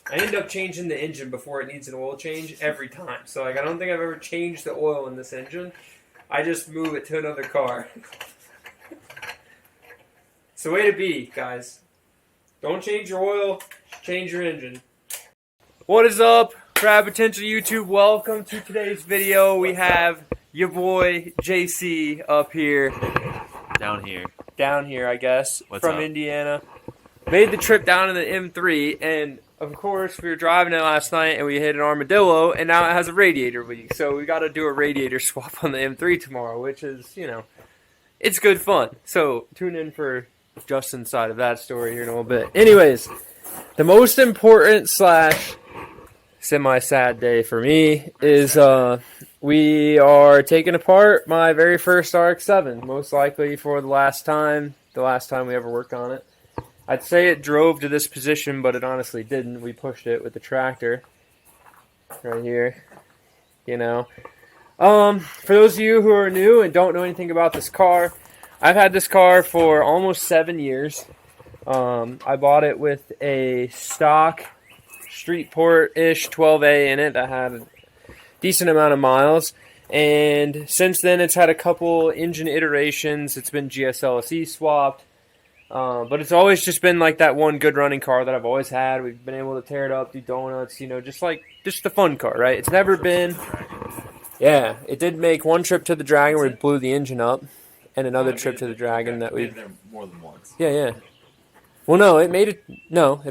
I end up changing the engine before it needs an oil change every time. So like I don't think I've ever changed the oil in this engine. I just move it to another car. It's the way to be, guys. Don't change your oil, change your engine. What is up, Crab Potential YouTube? Welcome to today's video. We have your boy JC up here. Down here, I guess. What's from up? Indiana. Made the trip down in the M3, and of course we were driving it last night and we hit an armadillo, and now it has a radiator leak. So we got to do a radiator swap on the M3 tomorrow, which is, you know, it's good fun. So tune in for Justin's side of that story here in a little bit. Anyways, the most important / semi-sad day for me is we are taking apart my very first RX7, most likely for the last time we ever worked on it. I'd say it drove to this position, but it honestly didn't. We pushed it with the tractor right here, you know. For those of you who are new and don't know anything about this car, I've had this car for almost 7 years. I bought it with a stock Streetport-ish 12A in it that had a decent amount of miles. And since then, it's had a couple engine iterations. It's been gslse swapped. But it's always just been like that one good running car that I've always had. We've been able to tear it up, do donuts, you know, just the fun car, right? It's never been, yeah, it did make one trip to the Dragon where we blew the engine up, and another trip to the Dragon that we, there more than once. yeah. Well, no, it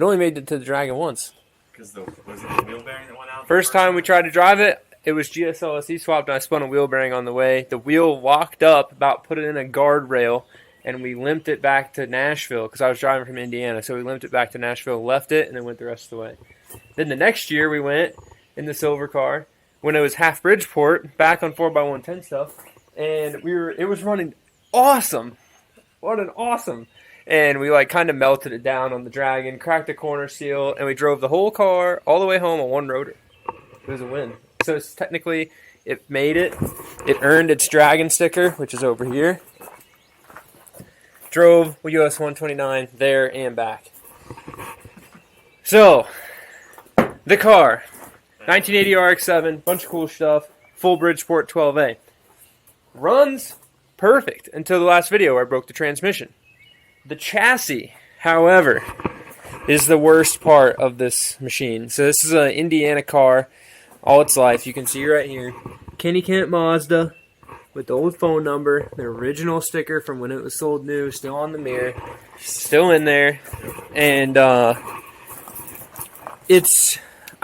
only made it to the Dragon once. Because was it the wheel bearing that went out? First time we tried to drive it, it was gslse swapped, and I spun a wheel bearing on the way. The wheel locked up, about put it in a guardrail, and we limped it back to Nashville because I was driving from Indiana. So we limped it back to Nashville, left it, and then went the rest of the way. Then the next year we went in the silver car when it was half Bridgeport, back on 4x110 stuff, and it was running awesome. What an awesome. And we like kind of melted it down on the Dragon, cracked the corner seal, and we drove the whole car all the way home on one rotor. It was a win. So it's technically, it made it. It earned its Dragon sticker, which is over here. Drove US 129 there and back. So, the car, 1980 RX7, bunch of cool stuff, full Bridgeport 12A. Runs perfect until the last video where I broke the transmission. The chassis, however, is the worst part of this machine. So this is an Indiana car, all its life. You can see right here, Kenny Kent Mazda. With the old phone number, the original sticker from when it was sold new, still on the mirror, still in there, and I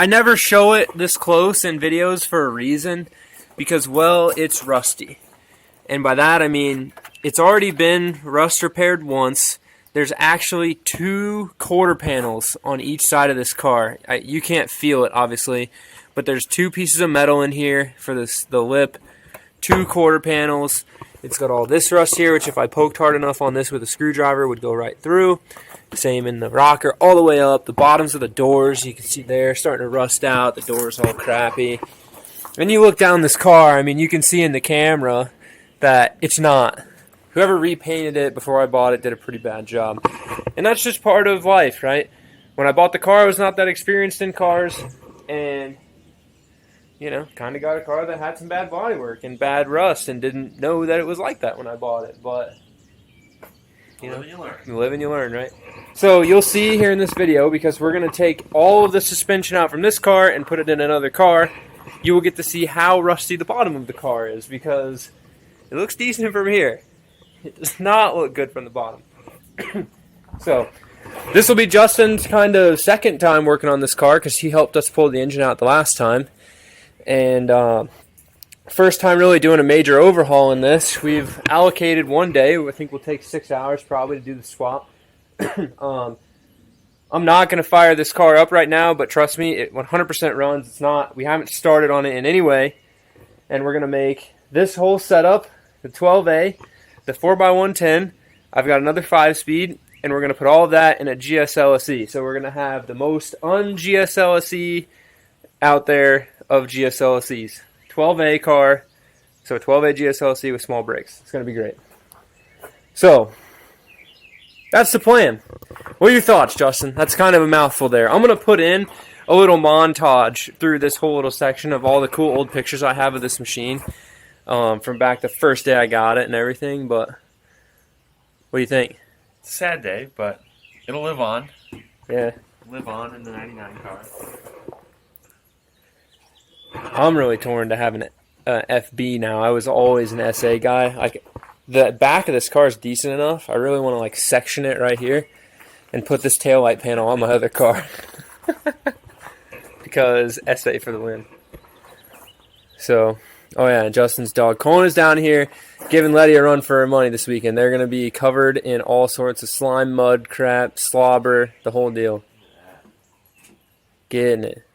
never show it this close in videos for a reason, because, well, it's rusty. And by that I mean, it's already been rust repaired once. There's actually 2 quarter panels on each side of this car. You can't feel it, obviously, but there's 2 pieces of metal in here for the lip. 2 quarter panels. It's got all this rust here, which if I poked hard enough on this with a screwdriver would go right through. Same in the rocker, all the way up. The bottoms of the doors, you can see there, starting to rust out. The door's all crappy. And you look down this car, I mean, you can see in the camera that it's not. Whoever repainted it before I bought it did a pretty bad job. And that's just part of life, right? When I bought the car, I was not that experienced in cars, and you know, kind of got a car that had some bad bodywork and bad rust and didn't know that it was like that when I bought it. But, you know, you live and you learn, right? So you'll see here in this video, because we're going to take all of the suspension out from this car and put it in another car, you will get to see how rusty the bottom of the car is, because it looks decent from here. It does not look good from the bottom. So this will be Justin's kind of second time working on this car, because he helped us pull the engine out the last time. And first time really doing a major overhaul in this. We've allocated one day. I think we'll take 6 hours probably to do the swap. I'm not going to fire this car up right now, but trust me, it 100% runs. It's not. We haven't started on it in any way. And we're going to make this whole setup, the 12A, the 4x110. I've got another 5-speed, and we're going to put all of that in a gslse. So we're going to have the most un-gslse out there of gslses. 12A car, so a 12A gslse with small brakes. It's going to be great. So, that's the plan. What are your thoughts, Justin? That's kind of a mouthful there. I'm going to put in a little montage through this whole little section of all the cool old pictures I have of this machine from back the first day I got it and everything. But what do you think? It's a sad day, but it'll live on. Yeah. Live on in the 99 car. I'm really torn to have an FB now. I was always an SA guy. Like, the back of this car is decent enough. I really want to like section it right here and put this taillight panel on my other car. Because SA for the win. So, oh yeah, Justin's dog Kona's down here giving Letty a run for her money this weekend. They're going to be covered in all sorts of slime, mud, crap, slobber, the whole deal. Getting it.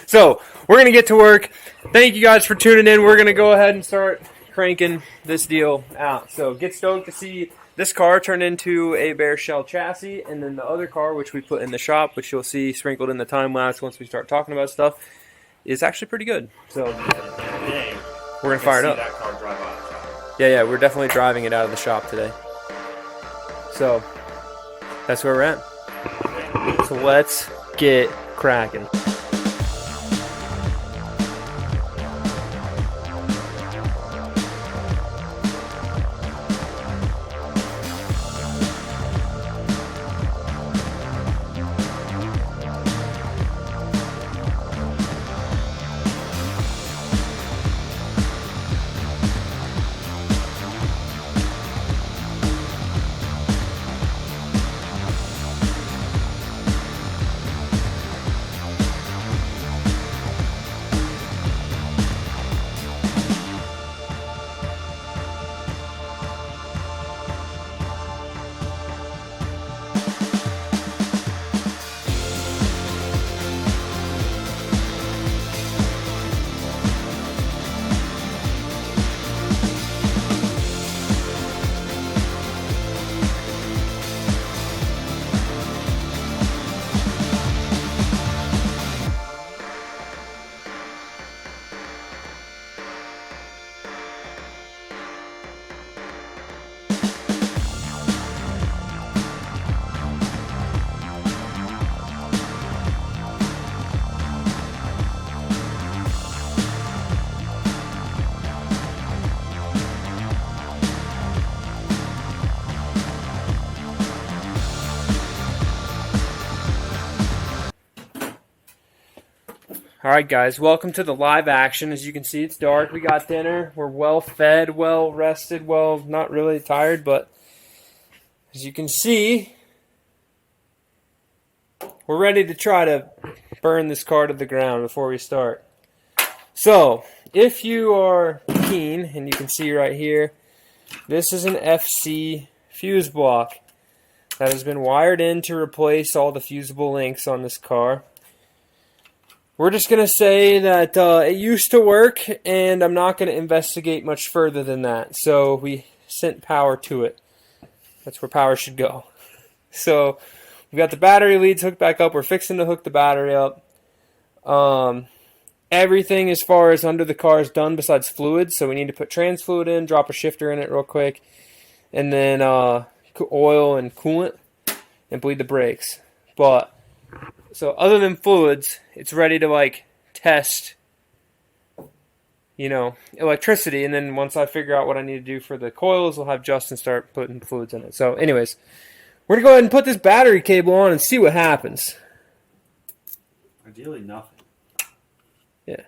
So, we're going to get to work. Thank you guys for tuning in. We're going to go ahead and start cranking this deal out. So, get stoked to see this car turn into a bare shell chassis, and then the other car, which we put in the shop, which you'll see sprinkled in the time lapse once we start talking about stuff, is actually pretty good. So, Today, we're going to fire it up. That car drive out of the shop. Yeah, we're definitely driving it out of the shop today. So, that's where we're at. So, let's get cracking. Alright guys, welcome to the live action. As you can see, it's dark. We got dinner. We're well fed, well rested, well, not really tired, but as you can see, we're ready to try to burn this car to the ground before we start. So, if you are keen, and you can see right here, this is an FC fuse block that has been wired in to replace all the fusible links on this car. We're just going to say that it used to work, and I'm not going to investigate much further than that. So we sent power to it. That's where power should go. So we've got the battery leads hooked back up. We're fixing to hook the battery up. Everything as far as under the car is done besides fluids. So we need to put trans fluid in, drop a shifter in it real quick, and then oil and coolant, and bleed the brakes. But so other than fluids, it's ready to like test, electricity. And then once I figure out what I need to do for the coils, we'll have Justin start putting fluids in it. So anyways, we're going to go ahead and put this battery cable on and see what happens. Ideally nothing. Yeah.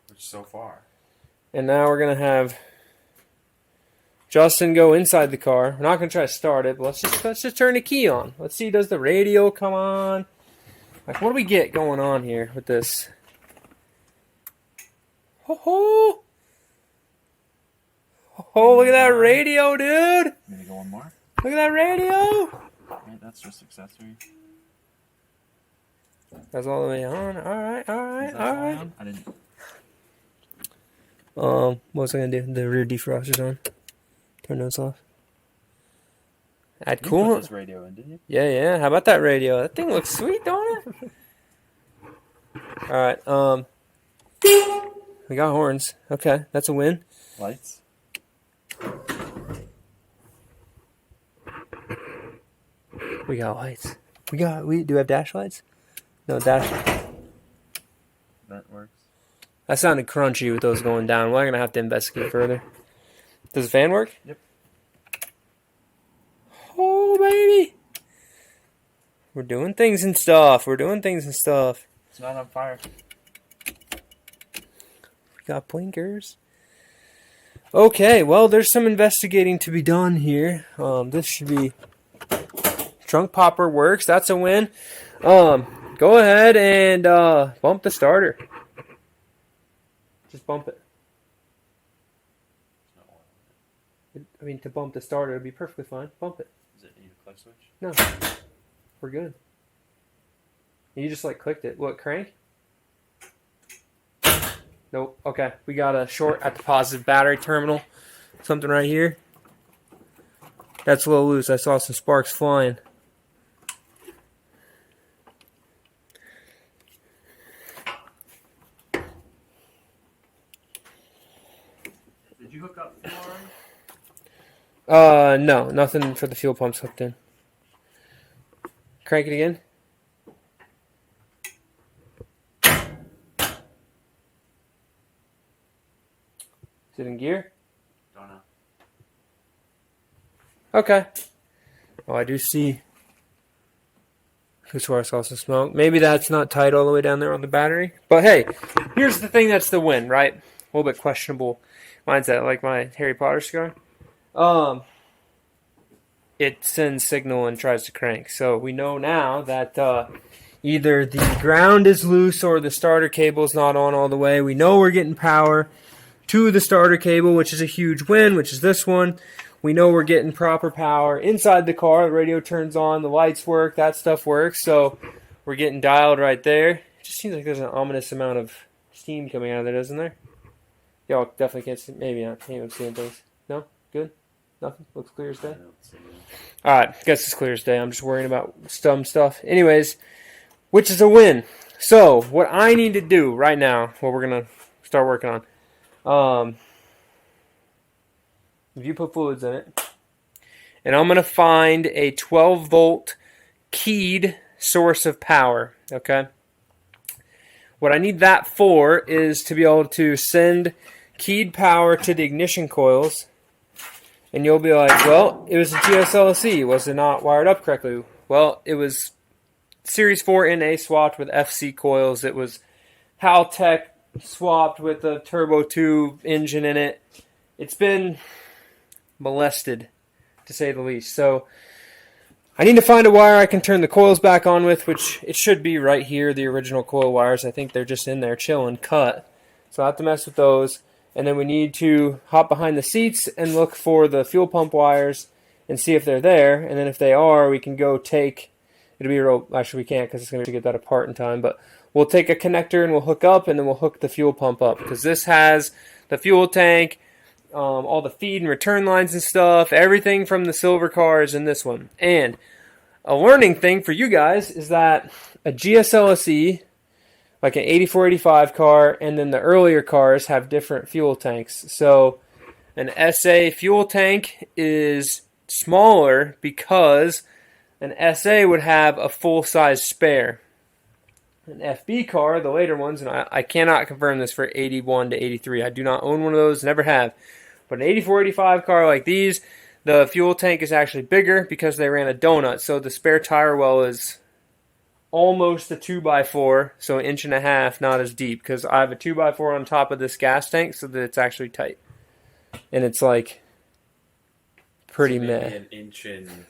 Which so far. And now we're going to have Justin go inside the car. We're not going to try to start it, but let's just turn the key on. Let's see, does the radio come on? Like, what do we get going on here with this? Ho ho! Oh, look at that radio, dude! Maybe go one more? Look at that radio! Alright, that's just accessory. That's all the way on. Alright. I didn't. What was I going to do? The rear defroster's on. Turn those off. Add You coolant. put this radio in, didn't you? Yeah. How about that radio? That thing looks sweet, don't it? Alright, we got horns. Okay, that's a win. Lights? We got lights. We do we have dash lights? No dash. That works. That sounded crunchy with those going down. We're gonna have to investigate further. Does the fan work? Yep. Oh baby, we're doing things and stuff. We're doing things and stuff. It's not on fire. We got blinkers. Okay, well, there's some investigating to be done here. This should be trunk popper works. That's a win. Go ahead and bump the starter. Just bump it. I mean, to bump the starter, it'd be perfectly fine. Bump it. Does it need a clutch switch? No, we're good. You just like clicked it. What, crank? Nope. Okay, we got a short at the positive battery terminal. Something right here. That's a little loose. I saw some sparks flying. Did you hook up fuel already? No, nothing for the fuel pumps hooked in. Crank it again. Is it in gear? Don't know. Okay. Oh, I do see. That's where I saw some smoke. Maybe that's not tight all the way down there on the battery. But hey, here's the thing that's the win, right? A little bit questionable mindset, like my Harry Potter scar. It sends signal and tries to crank. So we know now that either the ground is loose or the starter cable is not on all the way. We know we're getting power to the starter cable, which is a huge win, which is this one. We know we're getting proper power inside the car. The radio turns on, the lights work, that stuff works. So we're getting dialed right there. It just seems like there's an ominous amount of steam coming out of there, doesn't there? Y'all definitely can't see. Maybe not. Can't even see things. No? Good? Nothing? Looks clear as day? Alright, guess it's clear as day. I'm just worrying about some stuff. Anyways, which is a win. So, what I need to do right now, what we're going to start working on, if you put fluids in it, and I'm going to find a 12 volt keyed source of power, okay? What I need that for is to be able to send keyed power to the ignition coils, and you'll be like, well, it was a gslse, was it not wired up correctly? Well, it was Series 4 NA swapped with FC coils. It was Haltech swapped with a turbo tube engine in it. It's been molested, to say the least. So I need to find a wire I can turn the coils back on with, which it should be right here, the original coil wires. I think they're just in there chilling, cut. So I have to mess with those. And then we need to hop behind the seats and look for the fuel pump wires and see if they're there. And then if they are, we can go take, it'll be real, actually we can't because it's going to get that apart in time, but we'll take a connector and we'll hook up, and then we'll hook the fuel pump up, because this has the fuel tank, all the feed and return lines and stuff, everything from the silver car is in this one. And a learning thing for you guys is that a gslse, like an 8485 car, and then the earlier cars have different fuel tanks. So an SA fuel tank is smaller because an SA would have a full-size spare. An FB car, the later ones, and I cannot confirm this for 81 to 83. I do not own one of those, never have. But an 8485 car like these, the fuel tank is actually bigger because they ran a donut. So the spare tire well is almost a 2x4, so an inch and a half, not as deep, because I have a 2x4 on top of this gas tank so that it's actually tight. And it's like pretty so meh. An inch and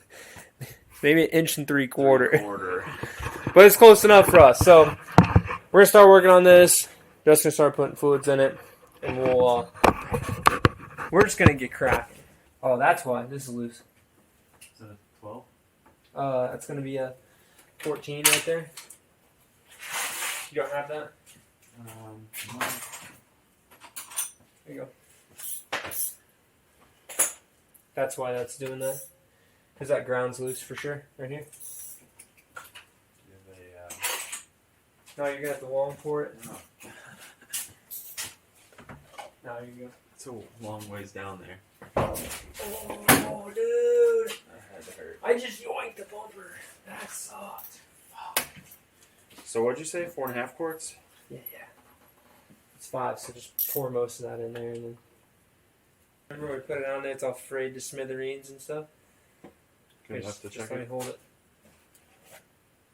maybe an inch and three-quarter. But it's close enough for us. So we're going to start working on this. Just going to start putting fluids in it. And we're just going to get cracking. Oh, that's why. This is loose. Is that a 12? That's going to be a 14 right there. You don't have that? No. There you go. That's why that's doing that. Because that ground's loose for sure. Right here. No, you're going to have to long for it. No. Now you go. It's a long ways down there. Oh, dude. That had to hurt. I just yoinked the bumper. that sucked. So what'd you say? 4.5 quarts? Yeah. It's 5, so just pour most of that in there, and then. Remember when we put it on there? It's all frayed to smithereens and stuff. Can we have to check let me it? hold it.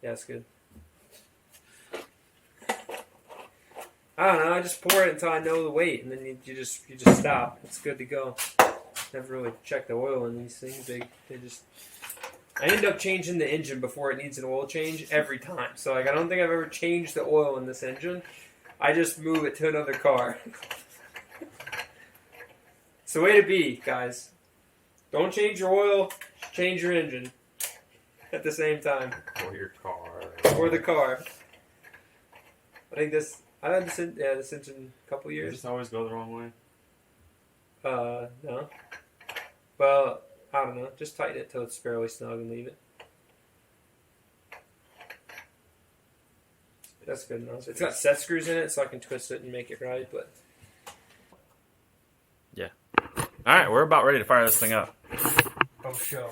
Yeah, it's good. I don't know. I just pour it until I know the weight, and then you just stop. It's good to go. Never really check the oil in these things. I end up changing the engine before it needs an oil change every time. So like I don't think I've ever changed the oil in this engine. I just move it to another car. It's the way to be, guys. Don't change your oil. Change your engine at the same time. Or your car. Or the car. I've had this engine a couple You years. just always go the wrong way? No. Well, I don't know. Just tighten it till it's fairly snug and leave it. That's good enough. It's got set screws in it, so I can twist it and make it right, but... Yeah. Alright, we're about ready to fire this thing up. Oh, show.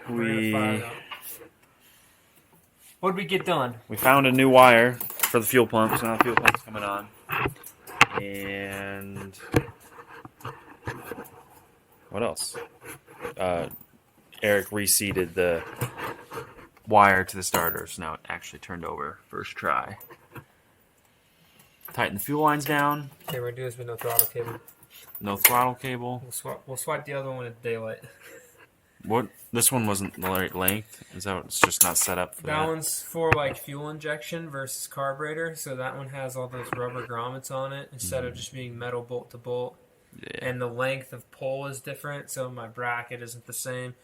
We What did we get done? found a new wire for the fuel pump, so now the fuel pump's coming on. And what else? Eric reseated the wire to the starter, so now it actually turned over first try. Tighten the fuel lines down. Okay, we're gonna do this with no throttle cable. No throttle cable. We'll swipe the other one at daylight. What? This one wasn't the right length? Is that it's just not set up for that? That one's for like fuel injection versus carburetor, so that one has all those rubber grommets on it instead of just being metal bolt to bolt. Yeah. And the length of pull is different, so my bracket isn't the same.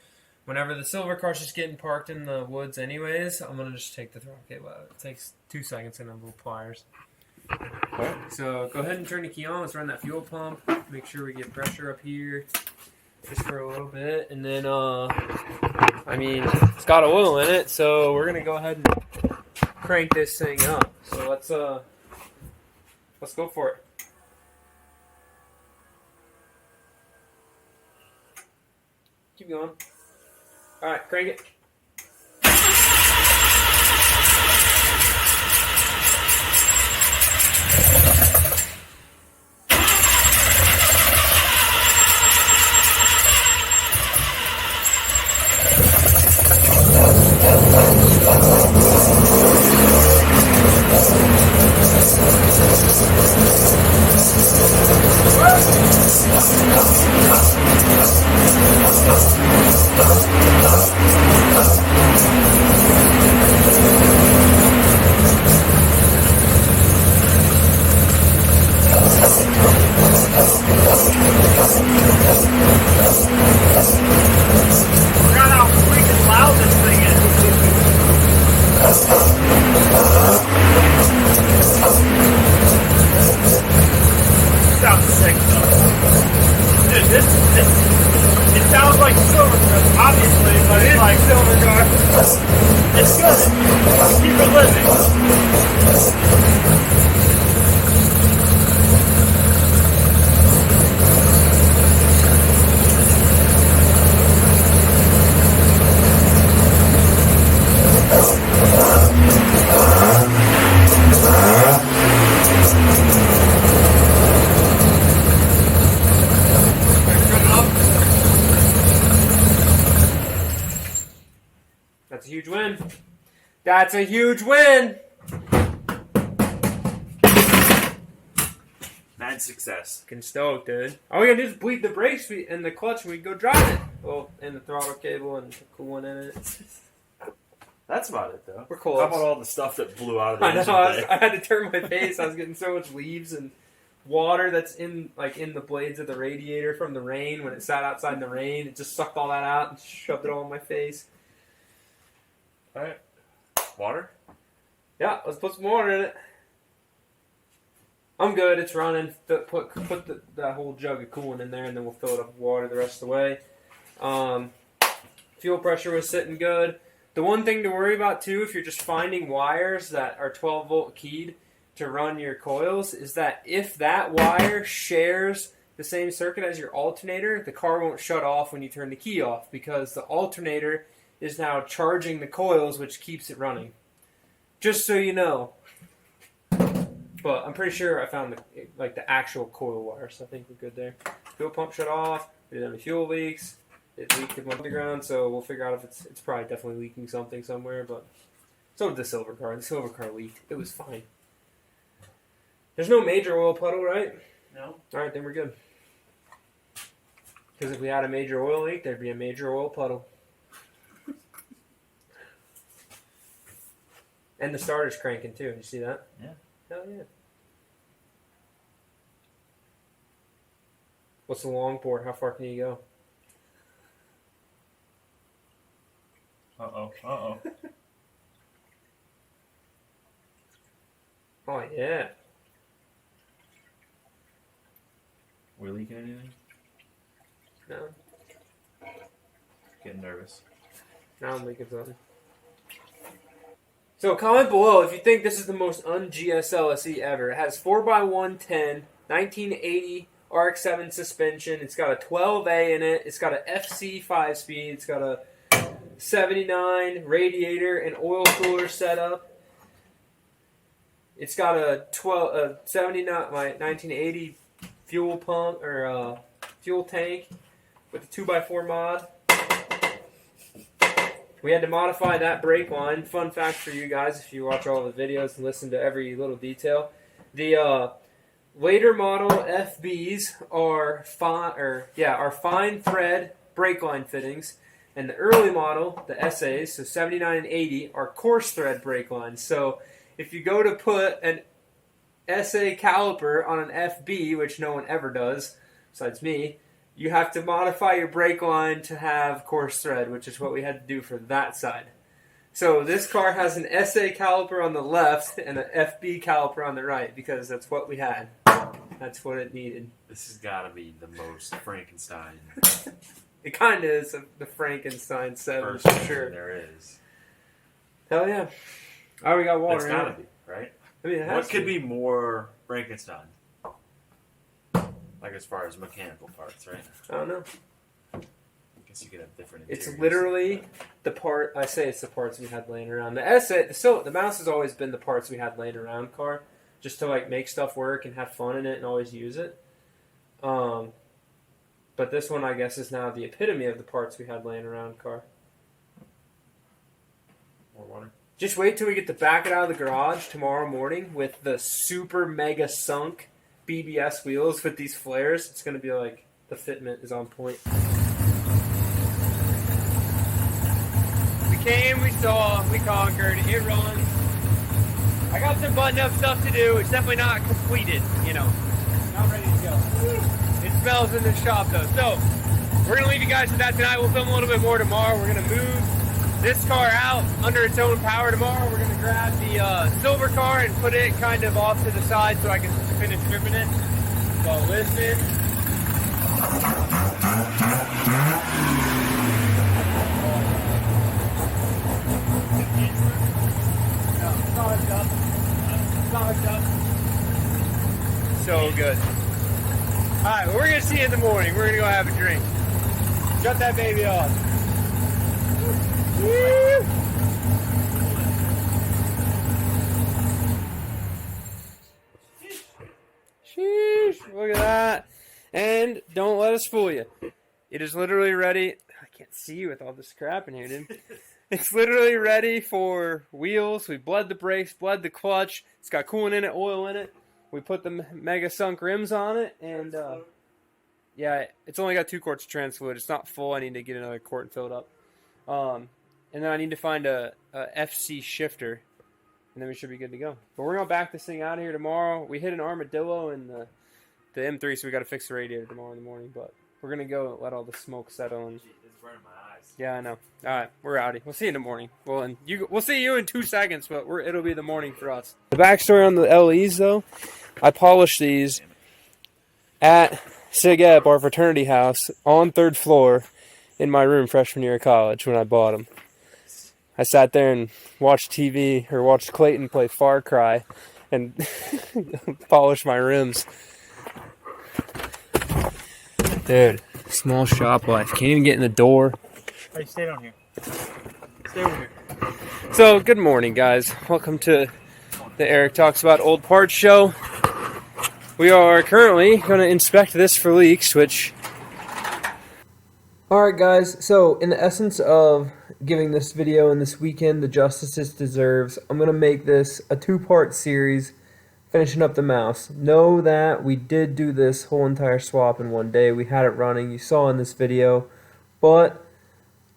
Whenever the silver car's just getting parked in the woods anyways, I'm going to just take the throttle cable out. It takes 2 seconds and a little pliers. Alright. So go ahead and turn the key on. Let's run that fuel pump. Make sure we get pressure up here just for a little bit. And then, I mean, it's got oil in it, so we're going to go ahead and crank this thing up. So let's go for it. Keep going. All right, crank it. It sounds like silver, obviously, but it's like silver car. It's good. Keep it living. That's a huge win. That's a huge win. Mad success. Fucking stoked, dude. All we gotta do is bleed the brakes and the clutch and we go drive it. Well, and the throttle cable and the coolant in it. That's about it, though. We're close. How about all the stuff that blew out of the I know. engine bay? I had to turn my face. I was getting so much leaves and water that's in the blades of the radiator from the rain. When it sat outside in the rain, it just sucked all that out and shoved it all in my face. All right. Water? Yeah, let's put some water in it. I'm good. It's running. Put that whole jug of coolant in there, and then we'll fill it up with water the rest of the way. Fuel pressure was sitting good. The one thing to worry about, too, if you're just finding wires that are 12-volt keyed to run your coils, is that if that wire shares the same circuit as your alternator, the car won't shut off when you turn the key off, because the alternator is now charging the coils, which keeps it running. Just so you know. But I'm pretty sure I found the actual coil wire, so I think we're good there. Fuel pump shut off. We didn't have any fuel leaks. It leaked at the ground, so we'll figure out if it's probably definitely leaking something somewhere. But so did the silver car. The silver car leaked. It was fine. There's no major oil puddle, right? No. All right, then we're good. Because if we had a major oil leak, there'd be a major oil puddle. And the starter's cranking too. You see that? Yeah. Hell yeah. What's the long port? How far can you go? Uh-oh. Uh-oh. Oh, yeah. We leaking anything? No. Getting nervous. Now I'm leaking something. So comment below if you think this is the most un-gslse ever. It has 4x110, 1980 RX7 suspension. It's got a 12A in it. It's got a FC 5-speed. It's got a 79 radiator and oil cooler setup. It's got a 79 1980 fuel pump or fuel tank with a 2x4 mod. We had to modify that brake line. Fun fact for you guys, if you watch all the videos and listen to every little detail, the later model FBs are fine thread brake line fittings, and the early model, the SAs, so 79 and 80, are coarse thread brake lines. So if you go to put an SA caliper on an FB, which no one ever does, besides me, you have to modify your brake line to have coarse thread, which is what we had to do for that side. So this car has an SA caliper on the left and an FB caliper on the right because that's what we had. That's what it needed. This has got to be the most Frankenstein It kind of is the Frankenstein 7 version for sure. there is. Hell yeah. Oh, we got water. It's in got to it. be, right? I mean, it has What could to. be more Frankenstein? Like as far as mechanical parts, right? I don't know. I guess you could have different It's interiors. literally the part. I say it's the parts we had laying around. The mouse has always been the parts we had laying around car, just to like make stuff work and have fun in it and always use it. But this one, I guess, is now the epitome of the parts we had laying around car. More water. Just wait till we get to back it out of the garage tomorrow morning with the super mega sunk BBS wheels with these flares. It's going to be like the fitment is on point. We came, we saw, we conquered. It runs. I got some button-up stuff to do. It's definitely not completed, you know. Not ready to go. It smells in the shop, though. So, we're going to leave you guys with that tonight. We'll film a little bit more tomorrow. We're going to move this car out under its own power tomorrow. We're going to grab the silver car and put it kind of off to the side so I can finish stripping it. So, listen. So good. Alright, well, we're going to see you in the morning. We're going to go have a drink. Shut that baby off. Woo! Sheesh, look at that. And don't let us fool you. It is literally ready. I can't see you with all this crap in here, dude. It's literally ready for wheels. We bled the brakes, bled the clutch. It's got coolant in it, oil in it. We put the mega sunk rims on it, and yeah, it's only got 2 quarts of trans fluid. It's not full. I need to get another quart and fill it up. And then I need to find a FC shifter, and then we should be good to go. But we're gonna back this thing out of here tomorrow. We hit an armadillo in the M3, so we got to fix the radiator tomorrow in the morning. But we're gonna go let all the smoke settle. And It's burning my eyes. yeah, I know. All right, we're outie. We'll see you in the morning. We'll see you in 2 seconds, but it'll be the morning for us. The backstory on the LEs, though, I polished these at Sig Ep, our fraternity house, on 3rd floor in my room freshman year of college when I bought them. I sat there and watched TV, or watched Clayton play Far Cry, and polish my rims. Dude, small shop life. Can't even get in the door. Hey, stay down here. Stay over here. So, good morning, guys. Welcome to the Eric Talks About Old Parts show. We are currently going to inspect this for leaks, which... Alright, guys. So, in the essence of giving this video and this weekend the justice it deserves, I'm going to make this a two-part series, finishing up the mouse. Know that we did do this whole entire swap in one day. We had it running. You saw in this video. But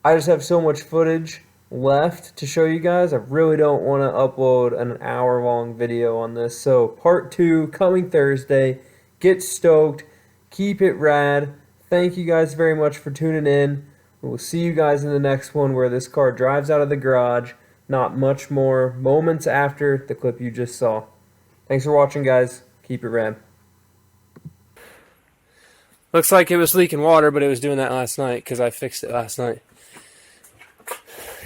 I just have so much footage left to show you guys. I really don't want to upload an hour-long video on this. So part 2 coming Thursday. Get stoked. Keep it rad. Thank you guys very much for tuning in. We'll see you guys in the next one where this car drives out of the garage. Not much more. Moments after the clip you just saw. Thanks for watching, guys. Keep it rad. Looks like it was leaking water, but it was doing that last night because I fixed it last night.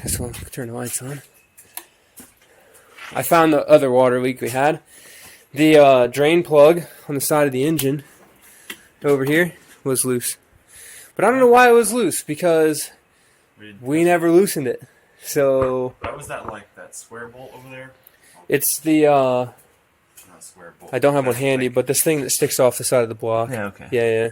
Just want to turn the lights on. I found the other water leak we had. The drain plug on the side of the engine over here was loose. But I don't know why it was loose because we never loosened it. So What was that like? That square bolt over there? it's the Not square bolt. I don't have one handy, but this thing that sticks off the side of the block. Yeah, okay. Yeah.